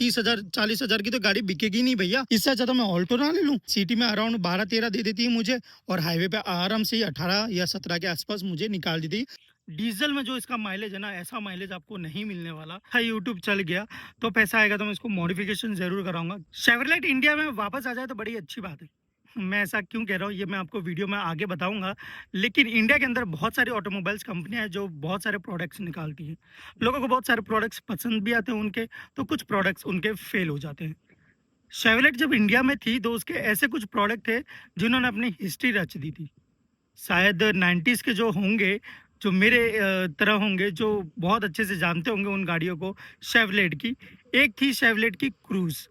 30,000 40,000 की तो गाड़ी बिकेगी नहीं भैया। इससे अच्छा तो मैं ऑल्टो ना ले लूँ। सिटी में अराउंड 12-13 दे देती है मुझे, और हाईवे पे आराम से ही 18 या 17 के आसपास मुझे निकाल देती है। डीजल में जो इसका माइलेज है ना, ऐसा माइलेज आपको नहीं मिलने वाला है। यूट्यूब चल गया तो पैसा आएगा तो मैं इसको मॉडिफिकेशन जरूर कराऊंगा। शेवरलेट इंडिया में वापस आ जाए तो बड़ी अच्छी बात है। मैं ऐसा क्यों कह रहा हूँ ये मैं आपको वीडियो में आगे बताऊंगा। लेकिन इंडिया के अंदर बहुत सारी ऑटोमोबाइल्स कंपनियां हैं जो बहुत सारे प्रोडक्ट्स निकालती हैं। लोगों को बहुत सारे प्रोडक्ट्स पसंद भी आते हैं उनके, तो कुछ प्रोडक्ट्स उनके फेल हो जाते हैं। शेवलेट जब इंडिया में थी तो उसके ऐसे कुछ प्रोडक्ट थे जिन्होंने अपनी हिस्ट्री रच दी थी। शायद 90s के जो होंगे, जो मेरे तरह होंगे, जो बहुत अच्छे से जानते होंगे उन गाड़ियों को, शेवलेट की एक थी, शेवलेट की क्रूज।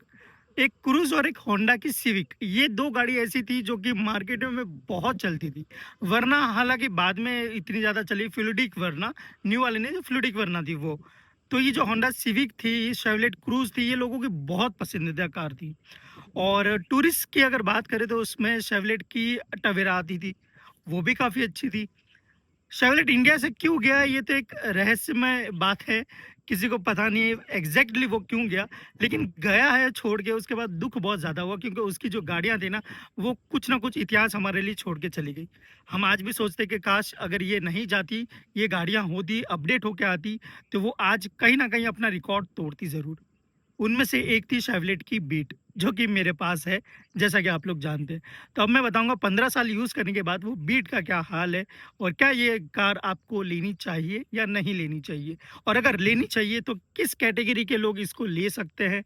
एक क्रूज और एक होंडा की सिविक, ये दो गाड़ी ऐसी थी जो कि मार्केट में बहुत चलती थी। वरना हालांकि बाद में इतनी ज़्यादा चली फ्लूडिक वरना, न्यू वाले ने जो फ्लूडिक वरना थी वो। तो ये जो होंडा सिविक थी, शेवलेट क्रूज थी, ये लोगों की बहुत पसंदीदा कार थी। और टूरिस्ट की अगर बात करें तो उसमें शेवलेट की टवेरा आती थी, वो भी काफ़ी अच्छी थी। शेवलेट इंडिया से क्यों गया ये तो एक रहस्यमय बात है, किसी को पता नहीं है एग्जैक्टली वो क्यों गया, लेकिन गया है छोड़ के। उसके बाद दुख बहुत ज़्यादा हुआ क्योंकि उसकी जो गाड़ियाँ थी ना, वो कुछ ना कुछ इतिहास हमारे लिए छोड़ के चली गई। हम आज भी सोचते कि काश अगर ये नहीं जाती, ये गाड़ियाँ होती, अपडेट होके आती, तो वो आज कहीं ना कहीं अपना रिकॉर्ड तोड़ती ज़रूर। उनमें से एक थी शेवलेट की बीट, जो कि मेरे पास है, जैसा कि आप लोग जानते हैं। तो अब मैं बताऊंगा 15 साल यूज़ करने के बाद वो बीट का क्या हाल है, और क्या ये कार आपको लेनी चाहिए या नहीं लेनी चाहिए, और अगर लेनी चाहिए तो किस कैटेगरी के लोग इसको ले सकते हैं,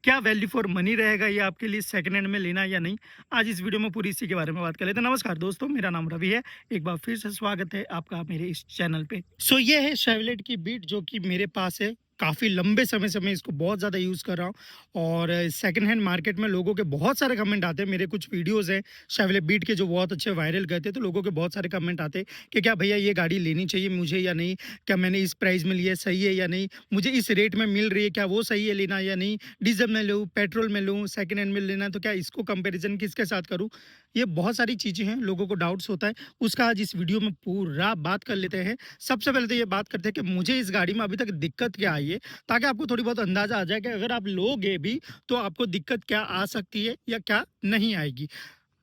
क्या वैल्यू फॉर मनी रहेगा ये आपके लिए सेकंड हैंड में लेना या नहीं। आज इस वीडियो में पूरी इसी के बारे में बात कर लेते हैं। नमस्कार दोस्तों, मेरा नाम रवि है। एक बार फिर से स्वागत है आपका मेरे इस चैनल पे। ये है शेवलेट की बीट जो कि मेरे पास है। काफ़ी लंबे समय से मैं इसको बहुत ज़्यादा यूज़ कर रहा हूँ, और सेकंड हैंड मार्केट में लोगों के बहुत सारे कमेंट आते हैं। मेरे कुछ वीडियोज़ हैं शेवलेट बीट के जो बहुत अच्छे वायरल गए थे, तो लोगों के बहुत सारे कमेंट आते हैं कि क्या भैया ये गाड़ी लेनी चाहिए मुझे या नहीं, क्या मैंने इस प्राइस में लिया सही है या नहीं, मुझे इस रेट में मिल रही है क्या वो सही है लेना या नहीं, डीजल में लूँ पेट्रोल में लूँ सेकंड हैंड में लेना है तो क्या इसको कंपैरिजन किसके साथ करूँ। ये बहुत सारी चीज़ें हैं, लोगों को डाउट्स होता है, उसका आज इस वीडियो में पूरा बात कर लेते हैं। सबसे पहले तो ये बात करते हैं कि मुझे इस गाड़ी में अभी तक दिक्कत क्या आई है, ताकि आपको थोड़ी बहुत अंदाजा आ जाए कि अगर आप लोगे भी तो आपको दिक्कत क्या आ सकती है या क्या नहीं आएगी।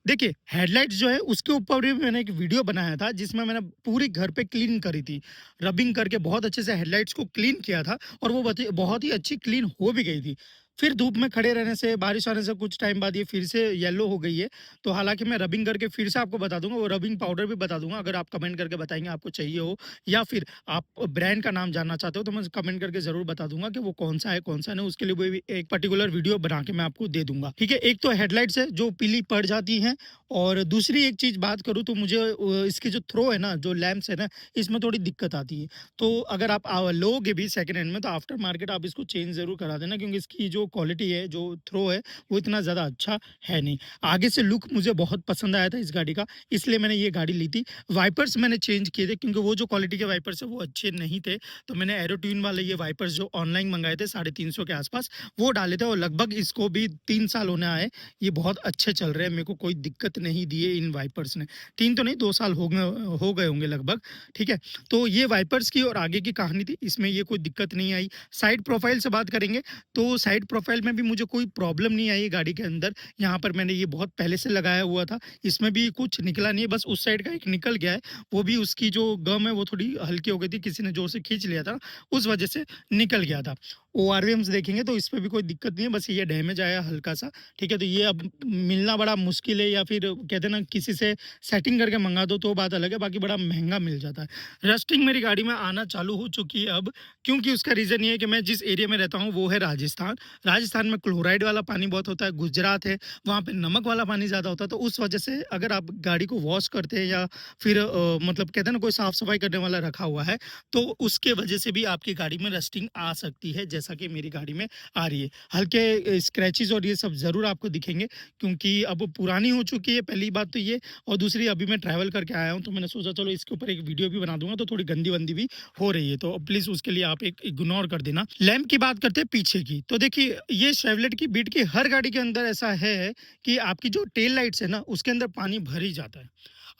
देखिए, हेडलाइट्स जो है उसके ऊपर भी मैंने एक वीडियो बनाया था जिसमें मैंने पूरी घर पे क्लीन करी थी, रबिंग करके बहुत अच्छे से हेडलाइट्स को क्लीन किया था, और वो बहुत ही अच्छी क्लीन हो भी गई थी। फिर धूप में खड़े रहने से, बारिश आने से कुछ टाइम बाद ये फिर से येलो हो गई है। तो हालांकि मैं रबिंग करके फिर से आपको बता दूंगा, वो रबिंग पाउडर भी बता दूंगा, अगर आप कमेंट करके बताएंगे आपको चाहिए हो, या फिर आप ब्रांड का नाम जानना चाहते हो तो मैं कमेंट करके जरूर बता दूंगा कि वो कौन सा है कौन सा नहीं, उसके लिए भी एक पर्टिकुलर वीडियो बना के मैं आपको दे दूंगा। ठीक है, एक तो हेडलाइट्स है जो पीली पड़ जाती है, और दूसरी एक चीज़ बात करूँ तो मुझे इसकी जो थ्रो है ना, जो लैंप्स है ना, इसमें थोड़ी दिक्कत आती है। तो अगर आप लोगे भी सेकंड हैंड में तो आफ्टर मार्केट आप इसको चेंज ज़रूर करा देना, क्योंकि इसकी जो क्वालिटी है, जो थ्रो है, वो इतना ज़्यादा अच्छा है नहीं। आगे से लुक मुझे बहुत पसंद आया था इस गाड़ी का, इसलिए मैंने ये गाड़ी ली थी। वाइपर्स मैंने चेंज किए थे क्योंकि वो जो क्वालिटी के वाइपर्स है वो अच्छे नहीं थे, तो मैंने एरोट्यून वाले ये वाइपर्स जो ऑनलाइन मंगाए थे 350 के आसपास, वो डाले थे, और लगभग इसको भी 3 साल होने आए। ये बहुत अच्छे चल रहे हैं, मेरे को कोई दिक्कत नहीं दी है इन वाइपर्स ने। 3 तो नहीं, 2 साल हो गए होंगे लगभग। ठीक है, तो ये वाइपर्स की और आगे की कहानी थी, इसमें ये कोई दिक्कत नहीं आई। साइड प्रोफाइल से बात करेंगे तो साइड प्रोफाइल में भी मुझे कोई प्रॉब्लम नहीं आई गाड़ी के अंदर। यहाँ पर मैंने ये बहुत पहले से लगाया हुआ था, इसमें भी कुछ निकला नहीं है, बस उस साइड का एक निकल गया है। वो भी उसकी जो गम है वो थोड़ी हल्की हो गई थी, किसी ने जोर से खींच लिया था, उस वजह से निकल गया था। ओआरवीएम्स देखेंगे तो इस पे भी कोई दिक्कत नहीं है, बस ये डैमेज आया हल्का सा। ठीक है, तो ये अब मिलना बड़ा मुश्किल है, या फिर कहते हैं ना किसी से सेटिंग करके मंगा दो तो बात अलग है, बाकी बड़ा महंगा मिल जाता है। रस्टिंग मेरी गाड़ी में आना चालू हो चुकी है अब, क्योंकि उसका रीज़न ये है कि मैं जिस एरिया में रहता हूँ वो है राजस्थान। राजस्थान में क्लोराइड वाला पानी बहुत होता है, गुजरात है वहाँ पे नमक वाला पानी ज़्यादा होता है, तो उस वजह से अगर आप गाड़ी को वॉश करते हैं या फिर मतलब कहते हैं ना कोई साफ़ सफाई करने वाला रखा हुआ है, तो उसके वजह से भी आपकी गाड़ी में रस्टिंग आ सकती है, जैसा कि मेरी गाड़ी में आ रही है। हल्के स्क्रैचेस और ये सब ज़रूर आपको दिखेंगे, क्योंकि अब वो पुरानी हो चुकी है, पहली बात तो ये, और दूसरी अभी मैं ट्रैवल करके आया हूँ, तो मैंने सोचा चलो इसके ऊपर एक वीडियो भी बना दूंगा, तो थोड़ी गंदी वंदी भी हो रही है, तो प्लीज़ उसके लिए आप एक इग्नोर कर देना। लैंप की बात करते हैं पीछे की, तो देखिए ये शेवलेट की बीट की हर गाड़ी के अंदर ऐसा है कि आपकी जो टेल लाइट्स है ना, उसके अंदर पानी भर ही जाता है।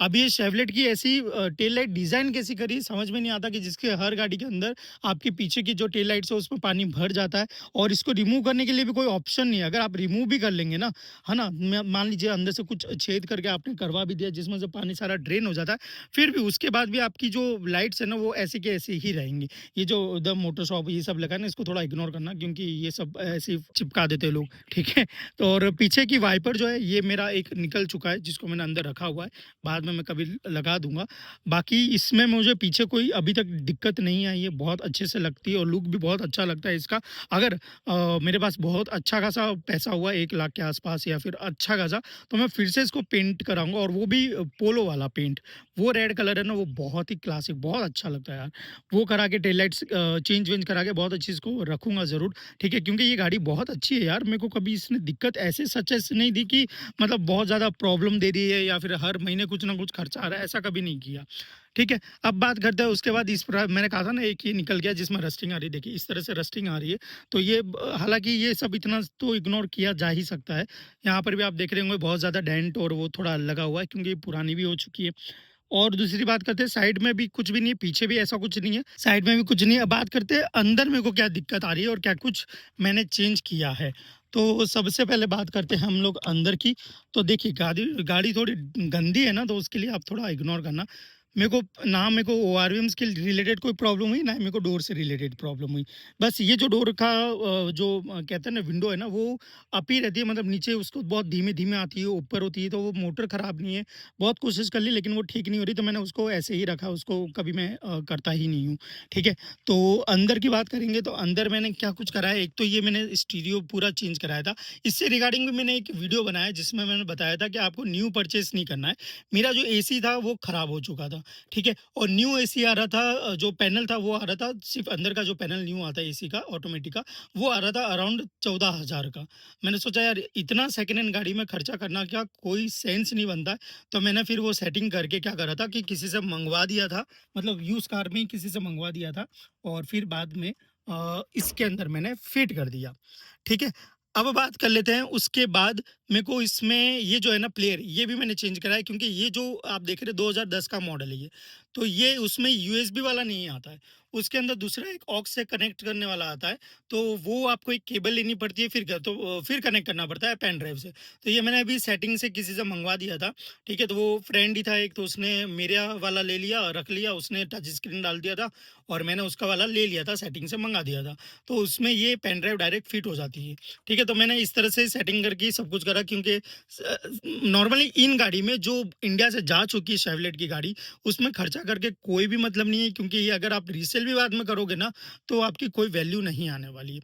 अब ये शेवलेट की ऐसी टेल लाइट डिज़ाइन कैसी करी समझ में नहीं आता कि जिसके हर गाड़ी के अंदर आपके पीछे की जो टेल लाइट्स है उसमें पानी भर जाता है और इसको रिमूव करने के लिए भी कोई ऑप्शन नहीं है। अगर आप रिमूव भी कर लेंगे ना, है ना? मान लीजिए अंदर से कुछ छेद करके आपने करवा भी दिया जिसमें से पानी सारा ड्रेन हो जाता है, फिर भी उसके बाद भी आपकी जो लाइट्स है ना वो ऐसी की ऐसी ही रहेंगी। ये जो द मोटर शॉप ये सब लगा है ना इसको थोड़ा इग्नोर करना क्योंकि ये सब ऐसे ही चिपका देते हैं लोग, ठीक है? तो और पीछे की वाइपर जो है ये मेरा एक निकल चुका है जिसको मैंने अंदर रखा हुआ है, बाद में मैं कभी लगा दूँगा। बाकी इसमें मुझे पीछे कोई अभी तक दिक्कत नहीं आई है, बहुत अच्छे से लगती है और लुक भी बहुत अच्छा लगता है इसका। अगर मेरे पास बहुत अच्छा खासा पैसा हुआ 1 लाख के आसपास या फिर अच्छा खासा, तो मैं फिर से इसको पेंट कराऊँगा और वो भी पोलो वाला पेंट। वो रेड कलर है ना वो बहुत ही क्लासिक बहुत अच्छा लगता है यार। वो करा के टेल लाइट्स चेंज वेंज करा के बहुत अच्छी इसको रखूँगा ज़रूर, ठीक है? क्योंकि ये गाड़ी बहुत अच्छी है यार, मेरे को कभी इसने दिक्कत ऐसे सचेस नहीं दी कि मतलब बहुत ज़्यादा प्रॉब्लम दे दी है या फिर हर महीने कुछ ना कुछ खर्चा आ रहा है, ऐसा कभी नहीं किया। ठीक है, अब बात करते हैं उसके बाद इस मैंने कहा था ना एक ये निकल गया जिसमें रस्टिंग आ रही है, देखिए इस तरह से रस्टिंग आ रही है। तो ये हालाँकि ये सब इतना तो इग्नोर किया जा ही सकता है। यहाँ पर भी आप देख रहे होंगे बहुत ज़्यादा डेंट और वो थोड़ा लगा हुआ है क्योंकि ये पुरानी भी हो चुकी है। और दूसरी बात करते हैं साइड में भी कुछ भी नहीं है, पीछे भी ऐसा कुछ नहीं है, साइड में भी कुछ नहीं है। अब बात करते हैं अंदर मेरे को क्या दिक्कत आ रही है और क्या कुछ मैंने चेंज किया है। तो सबसे पहले बात करते हैं हम लोग अंदर की। तो देखिए गाड़ी गाड़ी थोड़ी गंदी है ना तो उसके लिए आप थोड़ा इग्नोर करना। मेरे को ओआरवीएम्स के रिलेटेड कोई प्रॉब्लम हुई, ना ही मेरे को डोर से रिलेटेड प्रॉब्लम हुई। बस ये जो डोर का कहते हैं ना विंडो है ना वो अप ही रहती है, मतलब नीचे उसको बहुत धीमे-धीमे आती है, ऊपर होती है, तो वो मोटर खराब नहीं है। बहुत कोशिश कर ली लेकिन वो ठीक नहीं हो रही तो मैंने उसको ऐसे ही रखा, उसको कभी मैं करता ही नहीं हूँ, ठीक है? तो अंदर की बात करेंगे तो अंदर मैंने क्या कुछ करा है, एक तो ये मैंने स्टीरियो पूरा चेंज कराया था। इससे रिगार्डिंग भी मैंने एक वीडियो बनाया जिसमें मैंने बताया था कि आपको न्यू परचेज़ नहीं करना है। मेरा जो एसी था वो खराब हो चुका था, ठीक है? और न्यू एसी आ रहा था, जो पैनल था वो आ रहा था, सिर्फ़ अंदर का जो पैनल न्यू आता है एसी का ऑटोमेटिक का, वो आ रहा था अराउंड 14,000 का। मैंने सोचा यार इतना सेकंड हैंड गाड़ी में खर्चा करना क्या कोई सेंस नहीं बनता है। तो मैंने फिर वो सेटिंग करके क्या करा था कि किसी से मँगवा दिया था, मतलब यूज़ कार में ही किसी से मँगवा दिया था और फिर बाद में इसके अंदर मैंने फिट कर दिया, ठीक है? अब बात कर लेते हैं उसके बाद मेरे को इसमें ये जो है ना प्लेयर ये भी मैंने चेंज करा है क्योंकि ये जो आप देख रहे हैं 2010 का मॉडल है ये। तो ये उसमें यूएसबी वाला नहीं आता है। उसके अंदर दूसरा एक ऑक्स से कनेक्ट करने वाला आता है। तो वो आपको एक केबल लेनी पड़ती है फिर कनेक्ट करना पड़ता है पेन ड्राइव से। तो ये मैंने अभी सेटिंग से किसी से मँगवा दिया था, ठीक है? तो वो फ्रेंड ही था एक, तो उसने मेरा वाला ले लिया, रख लिया, उसने टच स्क्रीन डाल दिया था और मैंने उसका वाला ले लिया था, सेटिंग से मँगा दिया था। तो उसमें ये पेन ड्राइव डायरेक्ट फिट हो जाती है, ठीक है? तो मैंने इस तरह से सेटिंग करके सब कुछ करा क्योंकि नॉर्मली इन गाड़ी में जो इंडिया से जा चुकी है शेवलेट की गाड़ी, उसमें खर्चा करके कोई भी मतलब नहीं है क्योंकि ये अगर आप रीसेल भी बाद में करोगे ना, तो आपकी कोई वैल्यू नहीं आने वाली है।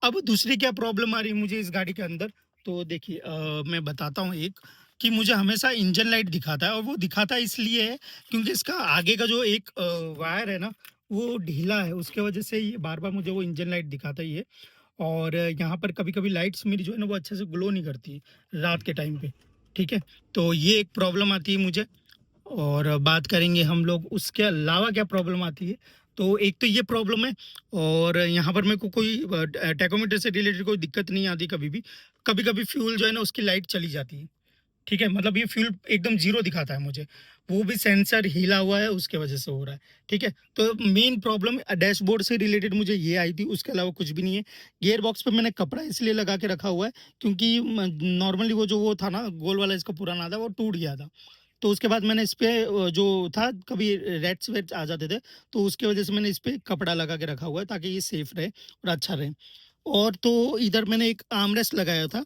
अब दूसरी क्या प्रॉब्लम आ रही है मुझे इस गाड़ी के अंदर, तो देखिए मैं बताता हूँ एक, कि मुझे हमेशा इंजन लाइट दिखाता है और वो दिखाता इसलिए है क्योंकि इसका आगे का जो एक वायर है ना, वो ढीला है, उसके वजह से ये बार-बार मुझे वो इंजन लाइट दिखाता ही है। और यहाँ पर कभी-कभी लाइट्स मेरी जो है ना वो अच्छे से ग्लो नहीं करती है रात के टाइम पे, ठीक है? तो ये एक प्रॉब्लम आती है मुझे। और बात करेंगे हम लोग उसके अलावा क्या प्रॉब्लम आती है, तो एक तो ये प्रॉब्लम है और यहाँ पर मेरे को कोई टैकोमीटर से रिलेटेड कोई दिक्कत नहीं आती कभी भी। कभी-कभी फ्यूल जो है ना उसकी लाइट चली जाती है। ठीक है, मतलब ये फ्यूल एकदम ज़ीरो दिखाता है मुझे, वो भी सेंसर हिला हुआ है उसके वजह से हो रहा है, ठीक है? तो मेन प्रॉब्लम डैशबोर्ड से रिलेटेड मुझे ये आई थी, उसके अलावा कुछ भी नहीं है। गियर बॉक्स पे मैंने कपड़ा इसलिए लगा के रखा हुआ है क्योंकि नॉर्मली वो था ना गोल वाला इसका पुराना था वो टूट गया था। तो उसके बाद मैंने इस पे जो था कभी रैट्स-वैट्स आ जाते थे, तो उसकी वजह से मैंने इस पे कपड़ा लगा के रखा हुआ है ताकि ये सेफ रहे और अच्छा रहे। और तो इधर मैंने एक आर्मरेस्ट लगाया था,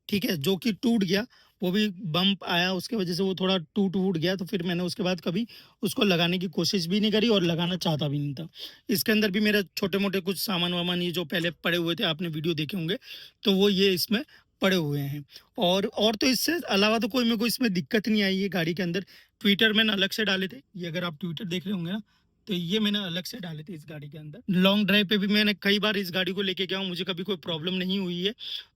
ठीक है? जो कि टूट गया, वो भी बम्प आया उसकी वजह से वो थोड़ा टूट-वूट गया, तो फिर मैंने उसके बाद कभी उसको लगाने की कोशिश भी नहीं करी और लगाना चाहता भी नहीं था। इसके अंदर भी मेरे छोटे-मोटे कुछ सामान-वामान ये जो पहले पड़े हुए थे, आपने वीडियो देखे होंगे, तो वो ये इसमें पड़े हुए हैं। और तो इससे अलावा तो कोई मेरे को इसमें दिक्कत नहीं आई है गाड़ी के अंदर। ट्विटर मैंने अलग से डाले थे, ये अगर आप ट्विटर देख रहे होंगे ना, तो ये मैंने अलग से डाले थे इस गाड़ी के अंदर। लॉन्ग ड्राइव पे भी मैंने कई बार इस गाड़ी को लेके गया हूँ, मुझे कभी कोई प्रॉब्लम नहीं हुई है।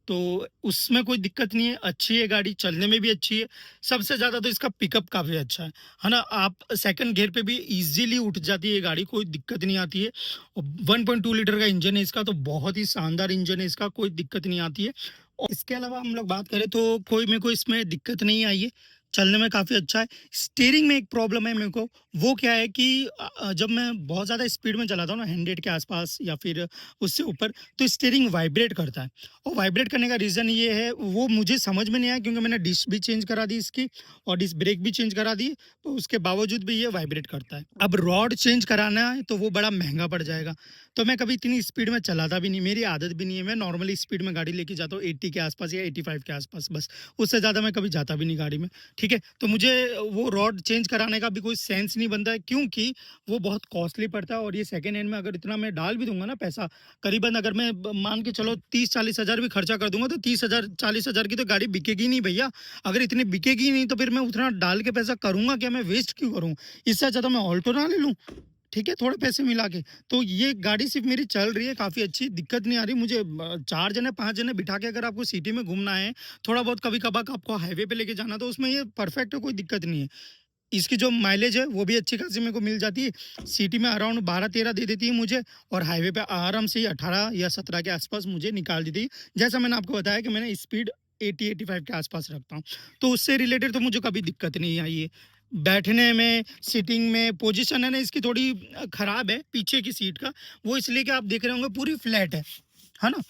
तो उसमें कोई दिक्कत नहीं है, अच्छी है गाड़ी, चलने में भी अच्छी है। सबसे ज़्यादा तो इसका पिकअप काफ़ी अच्छा है ना? आप सेकंड गियर पे भी ईज़िली उठ जाती है ये गाड़ी, कोई दिक्कत नहीं आती है। और 1.2 लीटर का इंजन है इसका, तो बहुत ही शानदार इंजन है इसका, कोई दिक्कत नहीं आती है। और इसके अलावा हम लोग बात करें तो कोई मेरे को इसमें दिक्कत नहीं आई है। चलने में काफ़ी अच्छा है। स्टीयरिंग में एक प्रॉब्लम है मेरे को, वो क्या है कि जब मैं बहुत ज़्यादा स्पीड में चलाता हूँ ना 100 के आसपास या फिर उससे ऊपर, तो स्टीयरिंग वाइब्रेट करता है। और वाइब्रेट करने का रीज़न ये है, वो मुझे समझ में नहीं आया क्योंकि मैंने डिस्क भी चेंज करा दी इसकी और डिस्क ब्रेक भी चेंज करा दी, तो उसके बावजूद भी ये वाइब्रेट करता है। अब रॉड चेंज कराना है, तो वो बड़ा महँगा पड़ जाएगा। तो मैं कभी इतनी स्पीड में चलाता भी नहीं, मेरी आदत भी नहीं है। मैं नॉर्मली स्पीड में गाड़ी लेके जाता हूँ 80 के आसपास या 85 के आसपास बस, उससे ज़्यादा मैं कभी जाता भी नहीं गाड़ी में। ठीक है, तो मुझे वो रॉड चेंज कराने का भी कोई सेंस नहीं बनता है क्योंकि वो बहुत कॉस्टली पड़ता है और ये सेकंड हैंड में अगर इतना मैं डाल भी दूंगा ना पैसा, करीबन अगर मैं मान के चलो 30-40 हज़ार भी खर्चा कर दूंगा, तो 30,000 40,000 की तो गाड़ी बिकेगी नहीं भैया। अगर इतनी बिकेगी नहीं तो फिर मैं उतना डाल के पैसा करूंगा क्या, मैं वेस्ट क्यों करूँ? इससे अच्छा तो मैं ऑल्टो ना ले लूँ, ठीक है, थोड़े पैसे मिला के। तो ये गाड़ी सिर्फ़ मेरी चल रही है काफ़ी अच्छी, दिक्कत नहीं आ रही मुझे। 4 जने 5 जने बिठा के अगर आपको सिटी में घूमना है, थोड़ा बहुत कभी-कभार आपको हाईवे पे लेके जाना, तो उसमें ये परफेक्ट है, कोई दिक्कत नहीं है। इसकी जो माइलेज है वो भी अच्छी खासी मेरे को मिल जाती है। सिटी में अराउंड 12-13 दे देती है मुझे और हाईवे पे आराम से ही 18 या 17 के आसपास मुझे निकाल देती है। जैसा मैंने आपको बताया कि मैंने स्पीड 80-85 के आसपास रखता हूँ। तो उससे रिलेटेड तो मुझे कभी दिक्कत नहीं आई है। बैठने में, सीटिंग में, पोज़ीशन है ना इसकी थोड़ी खराब है पीछे की सीट का। वो इसलिए कि आप देख रहे होंगे पूरी फ्लैट है ना?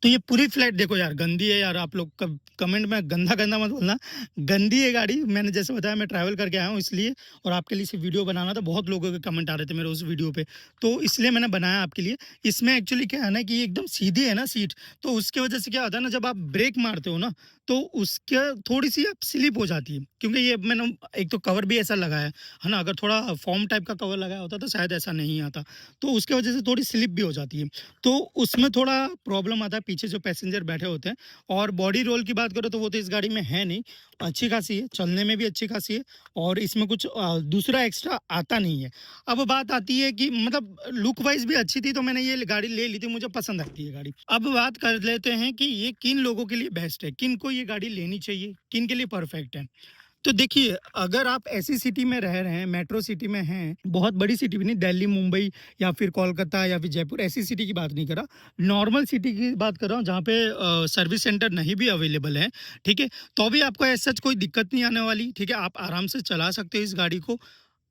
तो ये पूरी फ्लैट देखो यार, गंदी है यार। आप लोग कमेंट में गंदा गंदा मत बोलना, गंदी है गाड़ी। मैंने जैसे बताया मैं ट्रैवल करके आया हूँ इसलिए, और आपके लिए सिर्फ वीडियो बनाना था। बहुत लोगों के कमेंट आ रहे थे मेरे उस वीडियो पे, तो इसलिए मैंने बनाया आपके लिए। इसमें एक्चुअली क्या है ना कि ये एकदम सीधी है ना सीट, तो उसके वजह से क्या होता है ना, जब आप ब्रेक मारते हो ना, तो उसके थोड़ी सी आप स्लिप हो जाती है, क्योंकि ये मैंने एक तो कवर भी ऐसा लगाया है ना। अगर थोड़ा फॉर्म टाइप का कवर लगाया होता तो शायद ऐसा नहीं आता, तो उसके वजह से थोड़ी स्लिप भी हो जाती है। तो उसमें थोड़ा प्रॉब्लम आता है पीछे जो पैसेंजर बैठे होते हैं। और बॉडी रोल की बात करो तो वो तो इस गाड़ी में है नहीं, अच्छी खासी है, चलने में भी अच्छी खासी है और इसमें कुछ दूसरा एक्स्ट्रा आता नहीं है। अब बात आती है कि मतलब लुक वाइज भी अच्छी थी, तो मैंने ये गाड़ी ले ली थी, मुझे पसंद आती है गाड़ी। अब बात कर लेते हैं कि ये किन लोगों के लिए बेस्ट है, किन को ये गाड़ी लेनी चाहिए, किन के लिए परफेक्ट है। तो देखिए, अगर आप ऐसी सिटी में रह रहे हैं, मेट्रो सिटी में हैं, बहुत बड़ी सिटी भी नहीं, दिल्ली, मुंबई या फिर कोलकाता या फिर जयपुर, ऐसी सिटी की बात नहीं कर रहा। नॉर्मल सिटी की बात कर रहा हूँ, जहाँ पे सर्विस सेंटर नहीं भी अवेलेबल है, ठीक है? तो भी आपको ऐसा सच कोई दिक्कत नहीं आने वाली, ठीक है? आप आराम से चला सकते हो इस गाड़ी को।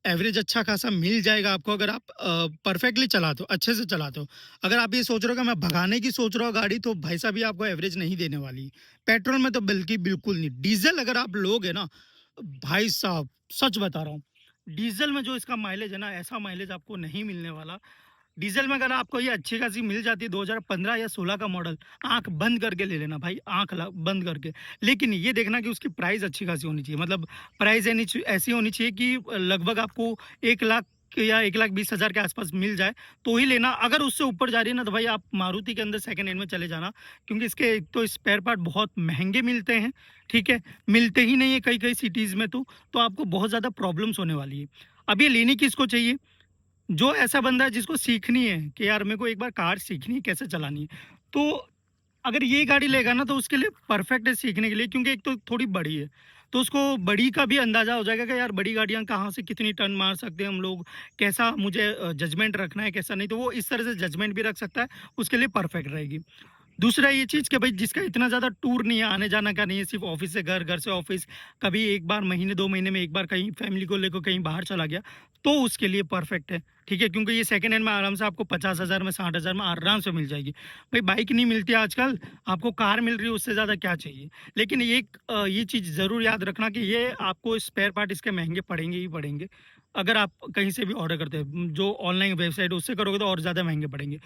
एवरेज अच्छा खासा मिल जाएगा आपको अगर आप परफेक्टली चलाते हो, अच्छे से चलाते हो। अगर आप ये सोच रहे हो कि मैं भगाने की सोच रहा हूँ गाड़ी, तो भाई साहब ये आपको एवरेज नहीं देने वाली। पेट्रोल में तो बल्कि बिल्कुल नहीं। डीज़ल अगर आप लोगे ना, भाई साहब सच बता रहा हूँ, डीजल में जो इसका माइलेज है ना, ऐसा माइलेज आपको नहीं मिलने वाला। डीजल में अगर आपको ये अच्छी खासी मिल जाती है 2015 या 16 का मॉडल, आंख बंद करके ले लेना भाई, बंद करके। लेकिन ये देखना कि उसकी प्राइस अच्छी खासी होनी चाहिए, मतलब प्राइस ऐसी होनी चाहिए कि लगभग आपको 1 लाख या 1,20,000 के आसपास मिल जाए, तो ही लेना। अगर उससे ऊपर जा रही है ना, तो भाई आप मारुति के अंदर सेकंड हैंड में चले जाना, क्योंकि इसके एक तो स्पेयर पार्ट बहुत महंगे मिलते हैं, ठीक है? मिलते ही नहीं है कई कई सिटीज़ में, तो आपको बहुत ज़्यादा प्रॉब्लम्स होने वाली है। अब ये लेनी किसको चाहिए? जो ऐसा बंदा है जिसको सीखनी है कि यार मेरे को एक बार कार सीखनी है, कैसे चलानी है, तो अगर ये गाड़ी लेगा ना, तो उसके लिए परफेक्ट है सीखने के लिए, क्योंकि एक तो थोड़ी बड़ी है, तो उसको बड़ी का भी अंदाजा हो जाएगा कि यार बड़ी गाड़ियां कहाँ से कितनी टर्न मार सकते हैं हम लोग, कैसा मुझे जजमेंट रखना है, कैसा नहीं, तो वो इस तरह से जजमेंट भी रख सकता है, उसके लिए परफेक्ट रहेगी। दूसरा ये चीज़ कि भाई जिसका इतना ज़्यादा टूर नहीं है, आने जाना का नहीं है, सिर्फ ऑफिस से घर, घर से ऑफिस, कभी एक बार महीने 2 महीने में एक बार कहीं फैमिली को लेकर कहीं बाहर चला गया, तो उसके लिए परफेक्ट है, ठीक है? क्योंकि ये सेकंड हैंड में आराम से आपको 50,000 में, 60,000 में आराम से मिल जाएगी। भाई बाइक नहीं मिलती आजकल, आपको कार मिल रही है, उससे ज़्यादा क्या चाहिए? लेकिन ये चीज़ ज़रूर याद रखना कि ये आपको स्पेयर पार्ट इसके महँगे पड़ेंगे ही पड़ेंगे। अगर आप कहीं से भी ऑर्डर करते हैं, जो ऑनलाइन वेबसाइट उससे करोगे तो और ज़्यादा महँगे पड़ेंगे।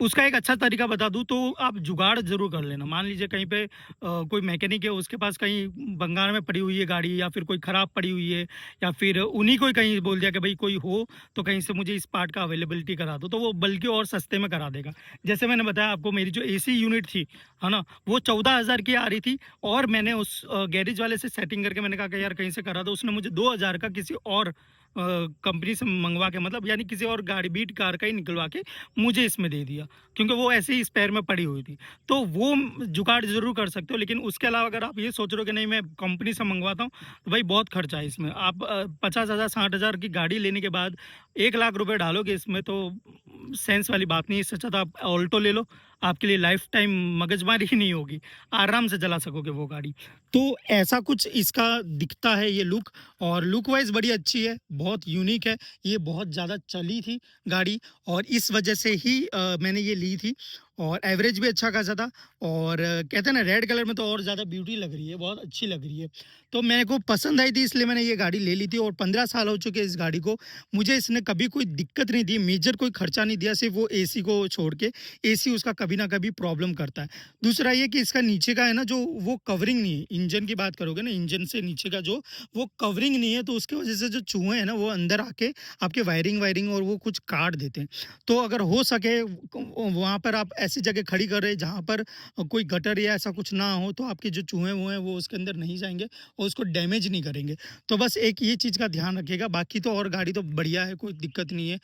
उसका एक अच्छा तरीका बता दूँ, तो आप जुगाड़ ज़रूर कर लेना। मान लीजिए कहीं पे कोई मैकेनिक है, उसके पास कहीं बंगाल में पड़ी हुई है गाड़ी, या फिर कोई ख़राब पड़ी हुई है, या फिर उन्हीं को ही कहीं बोल दिया कि भाई कोई हो तो कहीं से मुझे इस पार्ट का अवेलेबिलिटी करा दो, तो वो बल्कि और सस्ते में करा देगा। जैसे मैंने बताया आपको, मेरी जो एसी यूनिट थी, है ना? वो 14,000 की आ रही थी, और मैंने उस गैरेज वाले से सेटिंग करके मैंने कहा कि यार कहीं से करा दो। उसने मुझे 2,000 का किसी और कंपनी से मंगवा के, मतलब यानी किसी और गाड़ी बीट कार का ही निकलवा के मुझे इसमें दे दिया, क्योंकि वो ऐसे ही स्पेयर में पड़ी हुई थी। तो वो जुगाड़ ज़रूर कर सकते हो, लेकिन उसके अलावा अगर आप ये सोच रहे हो कि नहीं मैं कंपनी से मंगवाता हूँ, तो भाई बहुत खर्चा है इसमें। आप 50,000 60,000 की गाड़ी लेने के बाद 1 लाख रुपए डालोगे इसमें, तो सेंस वाली बात नहीं है। इससे अच्छा तो आप ऑल्टो ले लो, आपके लिए लाइफ टाइम मगजमारी ही नहीं होगी, आराम से चला सकोगे वो गाड़ी। तो ऐसा कुछ इसका दिखता है ये लुक, और लुक वाइज बड़ी अच्छी है, बहुत यूनिक है। ये बहुत ज़्यादा चली थी गाड़ी, और इस वजह से ही मैंने ये ली थी, और एवरेज भी अच्छा खासा था। और कहते हैं ना, रेड कलर में तो और ज़्यादा ब्यूटी लग रही है, बहुत अच्छी लग रही है। तो मेरे को पसंद आई थी, इसलिए मैंने ये गाड़ी ले ली थी, और 15 साल हो चुके इस गाड़ी को। मुझे इसने कभी कोई दिक्कत नहीं दी, मेजर कोई खर्चा नहीं दिया, सिर्फ वो एसी को छोड़ के। एसी उसका कभी ना कभी प्रॉब्लम करता है। दूसरा ये कि इसका नीचे का है ना जो, वो कवरिंग नहीं है। इंजन की बात करोगे ना, इंजन से नीचे का जो वो कवरिंग नहीं है, तो उसकी वजह से जो चूहे हैं ना वो अंदर आके आपके वायरिंग वायरिंग और वो कुछ काट देते हैं। तो अगर हो सके वहाँ पर आप ऐसी जगह खड़ी कर रहे जहाँ पर कोई गटर या ऐसा कुछ ना हो, तो आपके जो चूहे हुए हैं वो उसके अंदर नहीं जाएंगे और उसको डैमेज नहीं करेंगे। तो बस एक ये चीज़ का ध्यान रखिएगा। बाकी तो और गाड़ी तो बढ़िया है, कोई दिक्कत नहीं है,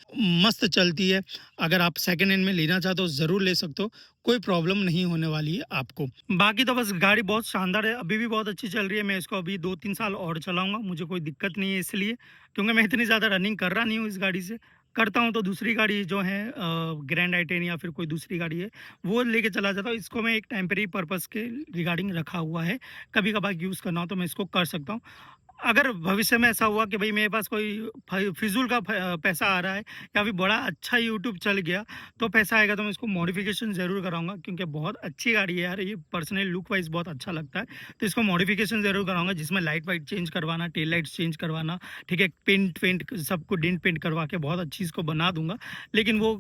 मस्त चलती है। अगर आप सेकंड हैंड में लेना चाहते हो ज़रूर ले सकते हो, कोई प्रॉब्लम नहीं होने वाली है आपको। बाकी तो बस गाड़ी बहुत शानदार है, अभी भी बहुत अच्छी चल रही है। मैं इसको अभी 2-3 साल और चलाऊँगा, मुझे कोई दिक्कत नहीं है इसलिए, क्योंकि मैं इतनी ज़्यादा रनिंग कर रहा नहीं हूँ इस गाड़ी से। करता हूँ तो दूसरी गाड़ी जो है ग्रैंड आई-10 या फिर कोई दूसरी गाड़ी है, वो लेके चला जाता हूँ। इसको मैं एक टेम्परेरी पर्पज़ के रिगार्डिंग रखा हुआ है, कभी-कभार यूज़ करना हो तो मैं इसको कर सकता हूँ। अगर भविष्य में ऐसा हुआ कि भाई मेरे पास कोई फिजूल का पैसा आ रहा है, या फिर बड़ा अच्छा यूट्यूब चल गया, तो पैसा आएगा तो मैं इसको मॉडिफिकेशन ज़रूर कराऊंगा, क्योंकि बहुत अच्छी गाड़ी है यार, ये पर्सनली लुक वाइज बहुत अच्छा लगता है। तो इसको मॉडिफिकेशन ज़रूर कराऊंगा, जिसमें लाइट वाइट चेंज करवाना, टेल लाइट्स चेंज करवाना, ठीक है, पेंट पेंट सबको डेंट पेंट करवा के बहुत अच्छी इसको बना दूंगा। लेकिन वो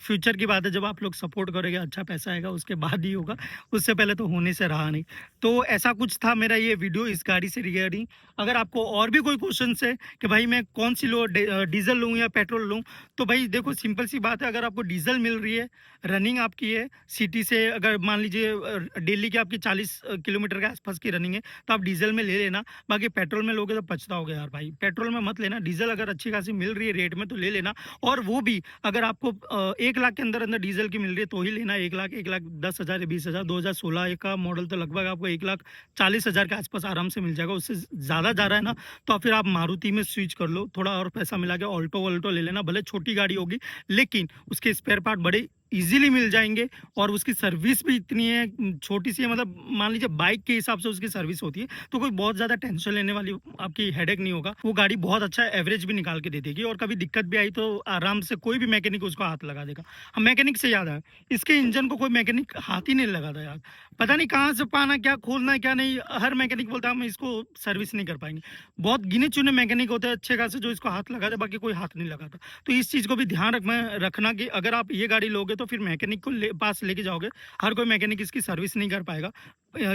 फ्यूचर की बात है, जब आप लोग सपोर्ट करोगे, अच्छा पैसा आएगा, उसके बाद ही होगा। उससे पहले तो होने से रहा नहीं। तो ऐसा कुछ था मेरा ये वीडियो इस गाड़ी से रिगार्डिंग। अगर आपको और भी कोई क्वेश्चन है कि भाई मैं कौन सी लूँ, डीजल लूँ या पेट्रोल लूँ, तो भाई देखो सिंपल सी बात है। अगर आपको डीजल मिल रही है, रनिंग आपकी है सिटी से, अगर मान लीजिए डेली की आपकी 40 किलोमीटर के आसपास की रनिंग है, तो आप डीजल में ले लेना। बाकी पेट्रोल में लोगे तो पछताओगे यार भाई, पेट्रोल में मत लेना। डीजल अगर अच्छी खासी मिल रही है रेट में तो ले लेना। और वो भी अगर आपको 1 लाख के अंदर अंदर डीजल की मिल रही है तो ही लेना। 1 लाख 10,000 20,000 2016 का मॉडल तो लगभग आपको 1,40,000 के आसपास आराम से मिल जाएगा। उससे ज़्यादा जा रहा है ना, तो फिर आप मारुति में स्विच कर लो, थोड़ा और पैसा मिला के ऑल्टो वोल्टो ले लेना। भले छोटी गाड़ी होगी, लेकिन उसके स्पेयर पार्ट बड़े इजीली मिल जाएंगे, और उसकी सर्विस भी इतनी है, छोटी सी है, मतलब मान लीजिए बाइक के हिसाब से उसकी सर्विस होती है। तो कोई बहुत ज़्यादा टेंशन लेने वाली आपकी हेडेक नहीं होगा। वो गाड़ी बहुत अच्छा एवरेज भी निकाल के दे देगी, और कभी दिक्कत भी आई तो आराम से कोई भी मैकेनिक उसको हाथ लगा देगा। हम मैकेनिक से याद है, इसके इंजन को कोई मैकेनिक हाथ ही नहीं लगाता यार। पता नहीं कहाँ से पाना, क्या खोलना है क्या नहीं, हर मैकेनिक बोलता है हम इसको सर्विस नहीं कर पाएंगे। बहुत गिने चुने मैकेनिक होते हैं अच्छे खासे जो इसको हाथ लगाते, बाकी कोई हाथ नहीं लगाता। तो इस चीज़ को भी ध्यान रखना कि अगर आप ये गाड़ी लोगे तो फिर मैकेनिक को पास लेके जाओगे, हर कोई मैकेनिक इसकी सर्विस नहीं कर पाएगा।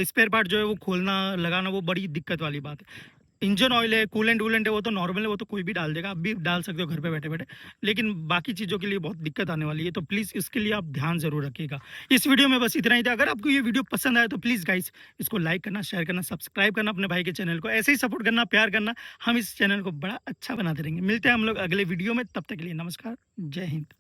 स्पेयर पार्ट जो है वो खोलना लगाना वो बड़ी दिक्कत वाली बात है। इंजन ऑयल है, कूलेंट वूलेंट है, वो तो नॉर्मल है, वो तो कोई भी डाल देगा, आप भी डाल सकते हो घर पे बैठे बैठे। लेकिन बाकी चीज़ों के लिए बहुत दिक्कत आने वाली है, तो प्लीज़ इसके लिए आप ध्यान जरूर रखिएगा। इस वीडियो में बस इतना ही था। अगर आपको ये वीडियो पसंद आया तो प्लीज़ गाइस इसको लाइक करना, शेयर करना, सब्सक्राइब करना अपने भाई के चैनल को, ऐसे ही सपोर्ट करना, प्यार करना। हम इस चैनल को बड़ा अच्छा बनाते रहेंगे। मिलते हैं हम लोग अगले वीडियो में, तब तक के लिए नमस्कार, जय हिंद।